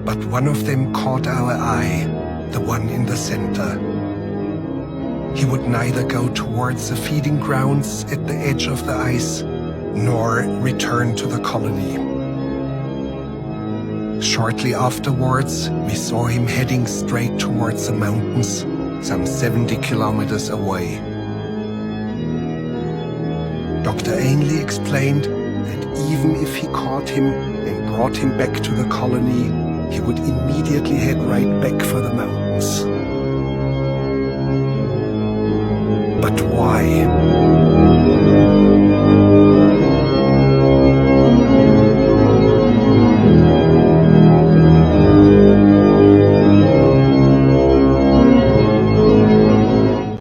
but one of them caught our eye, the one in the center. He would neither go towards the feeding grounds at the edge of the ice, nor return to the colony. Shortly afterwards, we saw him heading straight towards the mountains, some 70 kilometers away. Dr. Ainley explained that even if he caught him and brought him back to the colony, he would immediately head right back for the mountains. But why?